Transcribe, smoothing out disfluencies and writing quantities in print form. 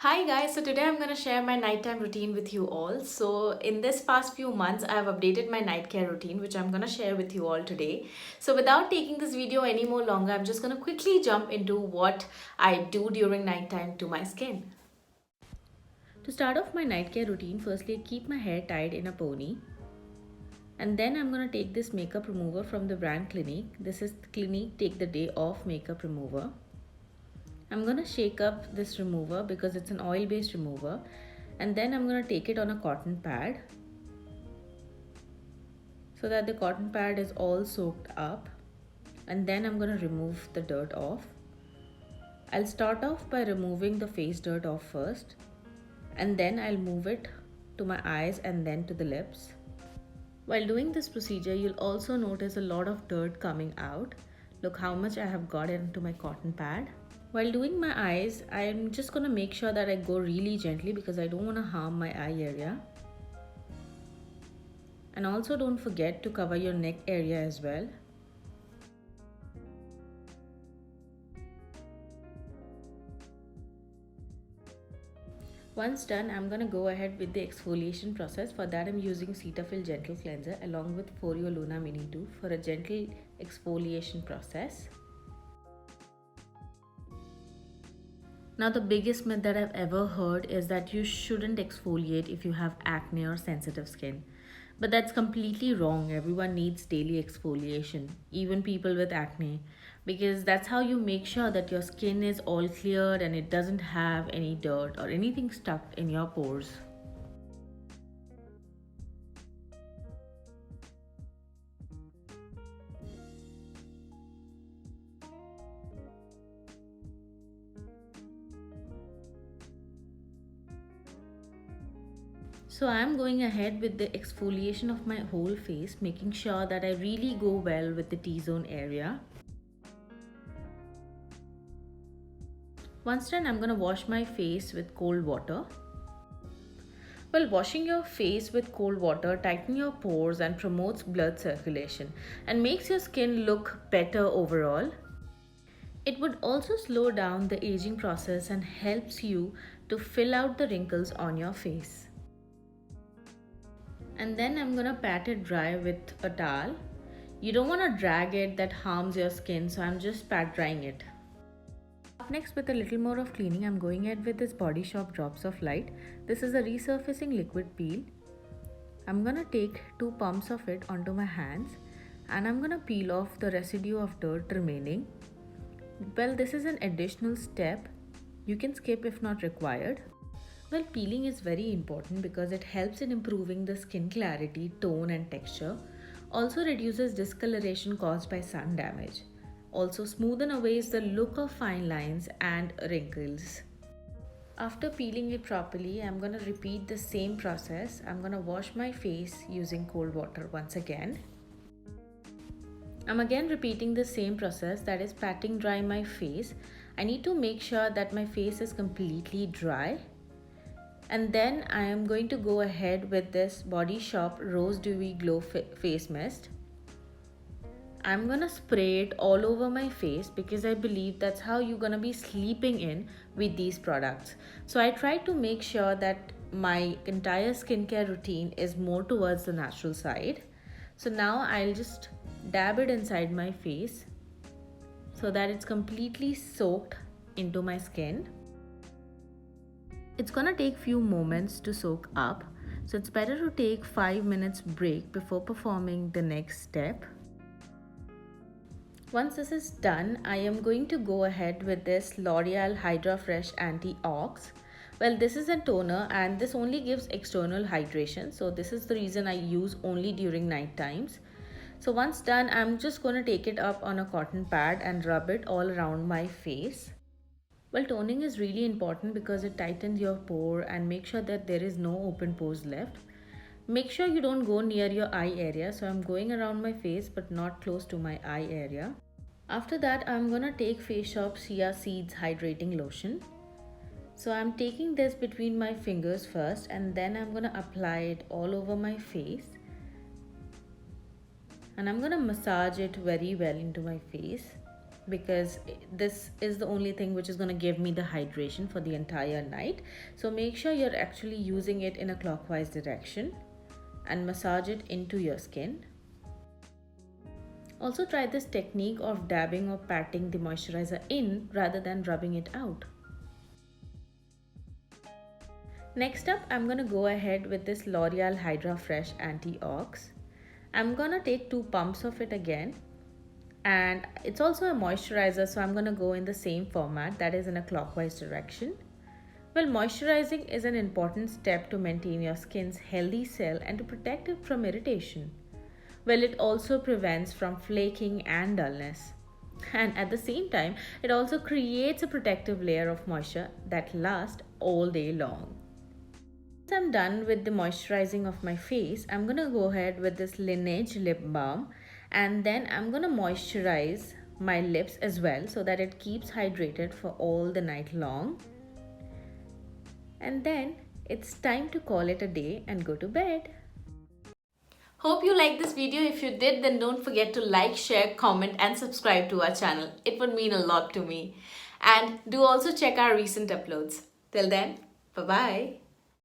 Hi guys, so today I'm going to share my nighttime routine with you all. So in this past few months, I have updated my night care routine, which I'm going to share with you all today. So without taking this video any more longer, I'm just going to quickly jump into what I do during nighttime to my skin. To start off my night care routine, firstly I keep my hair tied in a pony. And then I'm going to take this makeup remover from the brand Clinique. This is Clinique Take the Day Off makeup remover. I'm gonna shake up this remover because it's an oil-based remover, and then I'm gonna take it on a cotton pad so that the cotton pad is all soaked up, and then I'm gonna remove the dirt off. I'll start off by removing the face dirt off first, and then I'll move it to my eyes and then to the lips. While doing this procedure, you'll also notice a lot of dirt coming out. Look how much I have got into my cotton pad. While doing my eyes, I'm just gonna make sure that I go really gently because I don't wanna harm my eye area. And also don't forget to cover your neck area as well. Once done, I'm gonna go ahead with the exfoliation process. For that, I'm using Cetaphil Gentle Cleanser along with Foreo Luna Mini 2 for a gentle exfoliation process. Now, the biggest myth that I've ever heard is that you shouldn't exfoliate if you have acne or sensitive skin. But that's completely wrong. Everyone needs daily exfoliation, even people with acne, because that's how you make sure that your skin is all cleared and it doesn't have any dirt or anything stuck in your pores. So I'm going ahead with the exfoliation of my whole face, making sure that I really go well with the T-zone area. Once done, I'm going to wash my face with cold water. Well, washing your face with cold water tightens your pores and promotes blood circulation and makes your skin look better overall. It would also slow down the aging process and helps you to fill out the wrinkles on your face. And then I'm gonna pat it dry with a towel. You don't wanna drag it, that harms your skin, so I'm just pat drying it. Up next, with a little more of cleaning, I'm going ahead with this Body Shop Drops of Light. This is a resurfacing liquid peel. I'm gonna take 2 pumps of it onto my hands and I'm gonna peel off the residue of dirt remaining. Well, this is an additional step. You can skip if not required. Well, peeling is very important because it helps in improving the skin clarity, tone and texture. Also reduces discoloration caused by sun damage. Also smoothen away the look of fine lines and wrinkles. After peeling it properly, I'm going to repeat the same process. I'm going to wash my face using cold water once again. I'm again repeating the same process, that is patting dry my face. I need to make sure that my face is completely dry. And then I am going to go ahead with this Body Shop Rose Dewy Glow Face Mist. I'm gonna spray it all over my face because I believe that's how you're gonna be sleeping in with these products. So I try to make sure that my entire skincare routine is more towards the natural side. So now I'll just dab it inside my face so that it's completely soaked into my skin. It's gonna take few moments to soak up, so it's better to take 5 minutes break before performing the next step. Once this is done, I am going to go ahead with this L'Oreal Hydra Fresh Anti-Ox. Well, this is a toner and this only gives external hydration, so this is the reason I use only during night times. So once done, I'm just going to take it up on a cotton pad and rub it all around my face. Well, toning is really important because it tightens your pore and make sure that there is no open pores left. Make sure you don't go near your eye area, so I'm going around my face but not close to my eye area. After that, I'm gonna take Face Shop Chia Seeds Hydrating Lotion. So I'm taking this between my fingers first and then I'm gonna apply it all over my face. And I'm gonna massage it very well into my face. because this is the only thing which is going to give me the hydration for the entire night. So make sure you're actually using it in a clockwise direction and massage it into your skin. Also try this technique of dabbing or patting the moisturizer in rather than rubbing it out. Next up, I'm going to go ahead with this L'Oreal Hydra Fresh Anti-Ox. I'm going to take 2 pumps of it again, and it's also a moisturizer, so I'm going to go in the same format, that is in a clockwise direction. Well, moisturizing is an important step to maintain your skin's healthy cell and to protect it from irritation. Well, it also prevents from flaking and dullness. And at the same time, it also creates a protective layer of moisture that lasts all day long. Once I'm done with the moisturizing of my face, I'm going to go ahead with this Laneige lip balm, and then I'm going to moisturize my lips as well so that it keeps hydrated for all the night long. And then it's time to call it a day and go to bed. Hope you liked this video. If you did, then don't forget to like, share, comment and subscribe to our channel. It would mean a lot to me. And do also check our recent uploads. Till then, bye-bye.